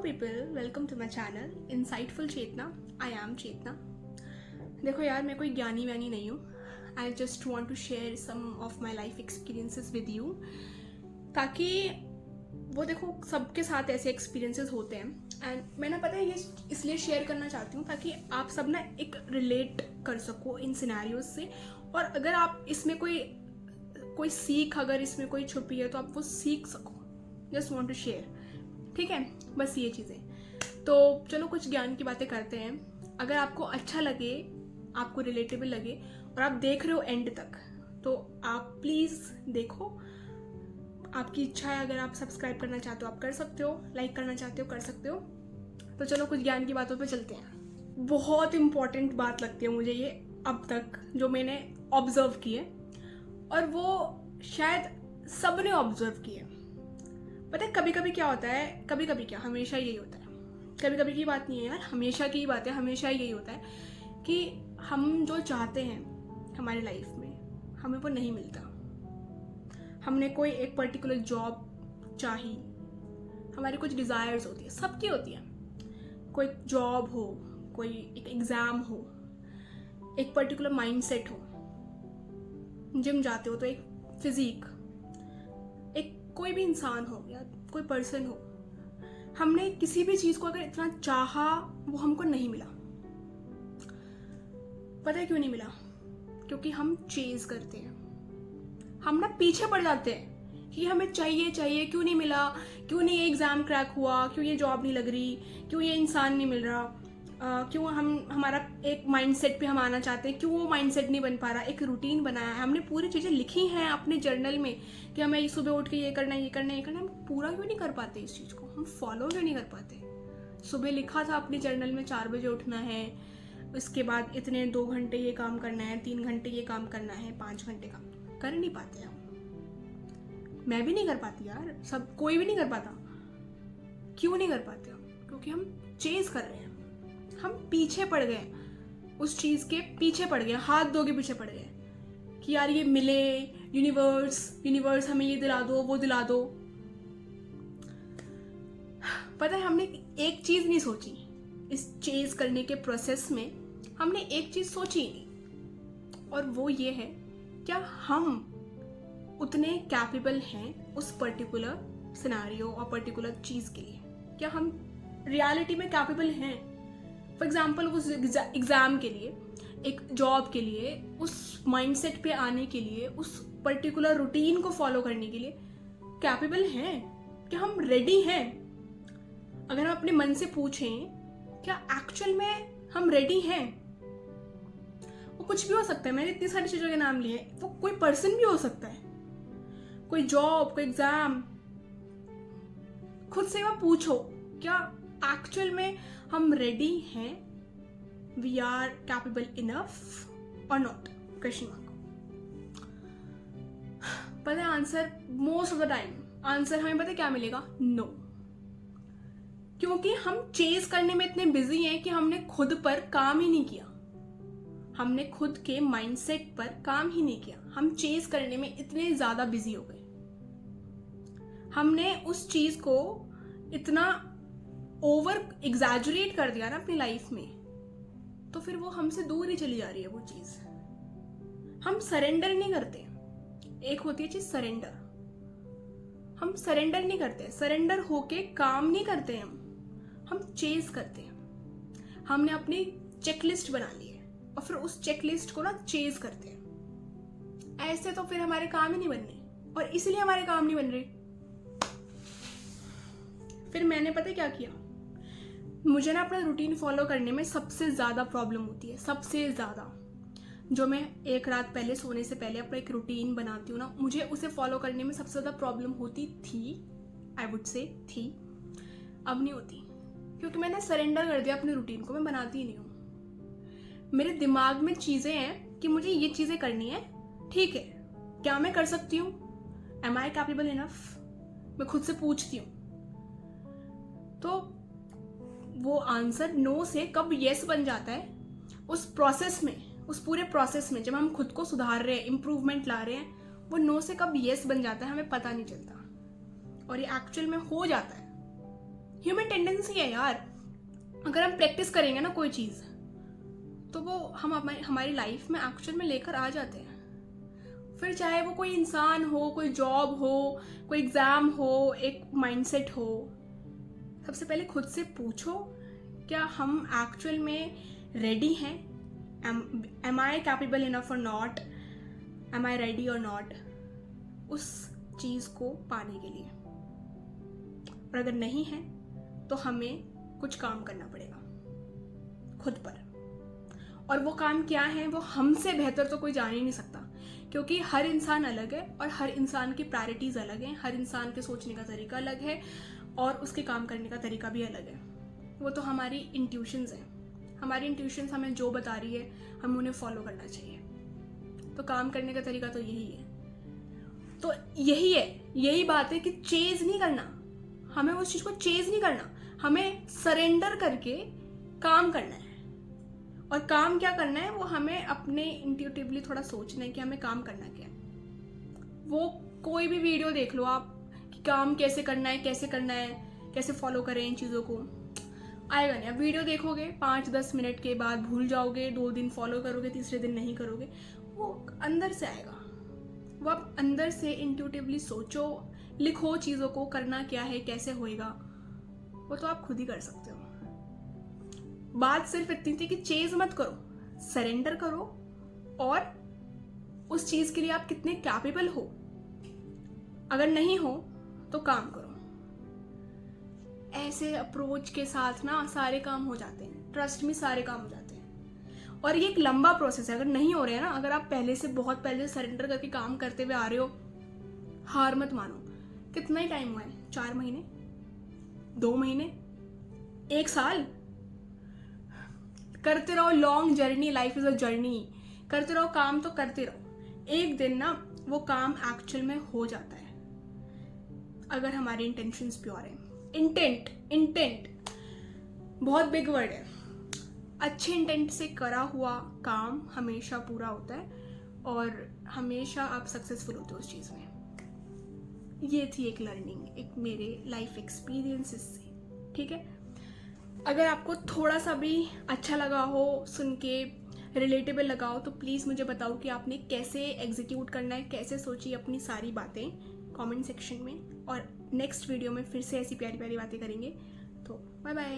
people, welcome to my channel Insightful Chetna. I am Chetna. देखो यार, मैं कोई ज्ञानी व्यानी नहीं हूँ. I just want to share some of my life experiences with you, ताकि वो देखो सबके साथ ऐसे एक्सपीरियंसेस होते हैं एंड मैं ना पता है ये इसलिए शेयर करना चाहती हूँ ताकि आप सब ना एक रिलेट कर सको इन सिनेरियोज से. और अगर आप इसमें कोई सीख अगर इसमें कोई छुपी है तो आप वो सीख सको. Just want to share. ठीक है, बस ये चीज़ें. तो चलो कुछ ज्ञान की बातें करते हैं. अगर आपको अच्छा लगे, आपको रिलेटेबल लगे और आप देख रहे हो एंड तक, तो आप प्लीज़ देखो. आपकी इच्छा है, अगर आप सब्सक्राइब करना चाहते हो आप कर सकते हो, लाइक करना चाहते हो कर सकते हो. तो चलो कुछ ज्ञान की बातों पे चलते हैं. बहुत इम्पॉर्टेंट बात लगती है मुझे ये अब तक जो मैंने ऑब्जर्व की है, और वो शायद सब ने ऑब्जर्व की है. पता है कभी कभी क्या होता है, कभी कभी क्या, हमेशा यही होता है. कभी कभी की बात नहीं है यार, हमेशा की बात है. हमेशा यही होता है कि हम जो चाहते हैं हमारी लाइफ में हमें वो नहीं मिलता. हमने कोई एक पर्टिकुलर जॉब चाही, हमारी कुछ डिज़ायर्स होती है, सबकी होती है. कोई जॉब हो, कोई एक एग्ज़ाम हो, एक पर्टिकुलर माइंडसेट हो, जिम जाते हो तो एक फिजिक, एक कोई भी इंसान हो या कोई पर्सन हो. हमने किसी भी चीज़ को अगर इतना चाहा वो हमको नहीं मिला. पता है क्यों नहीं मिला? क्योंकि हम चेज करते हैं. हम ना पीछे पड़ जाते हैं कि हमें चाहिए चाहिए, क्यों नहीं मिला, क्यों नहीं ये एग्ज़ाम क्रैक हुआ, क्यों ये जॉब नहीं लग रही, क्यों ये इंसान नहीं मिल रहा, क्यों हमारा एक माइंडसेट पे हम आना चाहते हैं, क्यों वो माइंडसेट नहीं बन पा रहा. एक रूटीन बनाया है, हमने पूरी चीज़ें लिखी हैं अपने जर्नल में कि हमें सुबह उठ के ये करना है, ये करना है, ये करना है. हम पूरा क्यों नहीं कर पाते इस चीज़ को, हम फॉलो क्यों नहीं कर पाते. सुबह लिखा था अपने जर्नल में 4 बजे उठना है, उसके बाद इतने 2 घंटे ये काम करना है, 3 घंटे ये काम करना है, 5 घंटे काम कर नहीं पाते हम. मैं भी नहीं कर पाती यार, सब कोई भी नहीं कर पाता. क्यों नहीं कर पाते हम? क्योंकि हम चेज कर रहे हैं. हम पीछे पड़ गए, उस चीज़ के पीछे पड़ गए, हाथ धो के पीछे पड़ गए कि यार ये मिले, यूनिवर्स हमें ये दिला दो, वो दिला दो. पता है हमने एक चीज़ नहीं सोची इस चेज करने के प्रोसेस में. हमने एक चीज़ सोची नहीं, और वो ये है क्या हम उतने कैपेबल हैं उस पर्टिकुलर सिनेरियो और पर्टिकुलर चीज़ के लिए. क्या हम रियलिटी में कैपेबल हैं? फॉर एग्जाम्पल उस एग्ज़ाम के लिए, एक जॉब के लिए, उस माइंडसेट पे आने के लिए, उस पर्टिकुलर रूटीन को फॉलो करने के लिए कैपेबल हैं? क्या हम रेडी हैं? अगर हम अपने मन से पूछें क्या एक्चुअल में हम रेडी हैं? वो कुछ भी हो सकता है. मैंने इतनी सारी चीज़ों के नाम लिए, वो कोई पर्सन भी हो सकता है, कोई जॉब, कोई एग्जाम. खुद से वो पूछो क्या एक्चुअल में हम रेडी हैं? वी आर कैपेबल इनफ और नॉट? Question mark. पता है answer, most of the time answer हमें पता है क्या मिलेगा? नो. क्योंकि हम चेज करने में इतने बिजी हैं कि हमने खुद पर काम ही नहीं किया. हमने खुद के माइंडसेट पर काम ही नहीं किया. हम चेज करने में इतने ज्यादा बिजी हो गए, हमने उस चीज को इतना ओवर एग्जैजुरेट कर दिया ना अपनी लाइफ में, तो फिर वो हमसे दूर ही चली जा रही है वो चीज. हम सरेंडर नहीं करते. एक होती है चीज सरेंडर, हम सरेंडर नहीं करते. सरेंडर होके काम नहीं करते हम चेज करते हैं. हमने अपनी चेकलिस्ट बना ली है और फिर उस चेकलिस्ट को ना चेज करते हैं. ऐसे तो फिर हमारे काम ही नहीं बनने, और इसलिए हमारे काम नहीं बन रहे. फिर मैंने पता क्या किया, मुझे ना अपना रूटीन फॉलो करने में सबसे ज़्यादा प्रॉब्लम होती है. सबसे ज़्यादा जो मैं एक रात पहले सोने से पहले अपना एक रूटीन बनाती हूँ ना, मुझे उसे फॉलो करने में सबसे ज़्यादा प्रॉब्लम होती थी. आई वुड से थी, अब नहीं होती, क्योंकि मैंने सरेंडर कर दिया अपने रूटीन को. मैं बनाती ही नहीं हूँ. मेरे दिमाग में चीज़ें हैं कि मुझे ये चीज़ें करनी है. ठीक है, क्या मैं कर सकती हूँ? एम आई कैपेबल इनफ? मैं खुद से पूछती हूँ. तो वो आंसर नो से कब येस बन जाता है उस प्रोसेस में, उस पूरे प्रोसेस में जब हम खुद को सुधार रहे हैं, इम्प्रूवमेंट ला रहे हैं, वो नो से कब येस बन जाता है हमें पता नहीं चलता. और ये एक्चुअल में हो जाता है. ह्यूमन टेंडेंसी है यार। अगर हम प्रैक्टिस करेंगे ना कोई चीज़, तो वो हम हमारी लाइफ में एक्चुअल में लेकर आ जाते हैं। फिर चाहे वो कोई इंसान हो, कोई जॉब हो, कोई एग्ज़ाम हो, एक माइंडसेट हो, सबसे पहले खुद से पूछो क्या हम एक्चुअल में रेडी हैं? एम आई कैपेबल इनफ और नॉट? एम आई रेडी और नॉट उस चीज़ को पाने के लिए? और अगर नहीं है तो हमें कुछ काम करना पड़ेगा खुद पर। और वो काम क्या है वो हमसे बेहतर तो कोई जान ही नहीं सकता, क्योंकि हर इंसान अलग है और हर इंसान की प्रायोरिटीज़ अलग हैं, हर इंसान के सोचने का तरीका अलग है और उसके काम करने का तरीका भी अलग है। वो तो हमारी इंट्यूशंस हैं, हमारी इंट्यूशंस हमें जो बता रही है हमें उन्हें फॉलो करना चाहिए। तो काम करने का तरीका तो यही है। तो यही है, यही बात है कि चेज़ नहीं करना, हमें उस चीज़ को चेज़ नहीं करना, हमें सरेंडर करके काम करना है। और काम क्या करना है वो हमें अपने इंट्यूटिवली थोड़ा सोचना है कि हमें काम करना क्या है। वो कोई भी वीडियो देख लो आप कि काम कैसे करना है, कैसे करना है, कैसे फॉलो करें इन चीज़ों को, आएगा नहीं। अब वीडियो देखोगे 5-10 मिनट के बाद भूल जाओगे, 2 दिन फॉलो करोगे, तीसरे दिन नहीं करोगे। वो अंदर से आएगा, वो आप अंदर से इंट्यूटिवली सोचो, लिखो चीज़ों को, करना क्या है, कैसे होएगा, वो तो आप खुद ही कर सकते हो। बात सिर्फ इतनी थी कि चेज मत करो, सरेंडर करो और उस चीज़ के लिए आप कितने कैपेबल हो। अगर नहीं हो तो काम करो। ऐसे अप्रोच के साथ ना सारे काम हो जाते हैं, ट्रस्ट में सारे काम हो जाते हैं। और ये एक लंबा प्रोसेस है, अगर नहीं हो रहे हैं ना, अगर आप पहले से बहुत पहले सरेंडर करके काम करते हुए आ रहे हो, हार मत मानो। कितना ही टाइम हुआ है? 4 महीने, 2 महीने, 1 साल? करते रहो। Long journey, life is a journey. करते रहो, काम तो करते रहो। एक दिन ना वो काम एक्चुअल में हो जाता है अगर हमारे इंटेंशंस प्योर हैं। इंटेंट बहुत बिग वर्ड है। अच्छे इंटेंट से करा हुआ काम हमेशा पूरा होता है और हमेशा आप सक्सेसफुल होते हो उस चीज़ में। ये थी एक लर्निंग, एक मेरे लाइफ एक्सपीरियंसेस से। ठीक है, अगर आपको थोड़ा सा भी अच्छा लगा हो, सुन के रिलेटेबल लगा हो, तो प्लीज़ मुझे बताओ कि आपने कैसे एग्जीक्यूट करना है, कैसे सोची अपनी सारी बातें कमेंट सेक्शन में। और नेक्स्ट वीडियो में फिर से ऐसी प्यारी प्यारी बातें करेंगे। तो बाय बाय।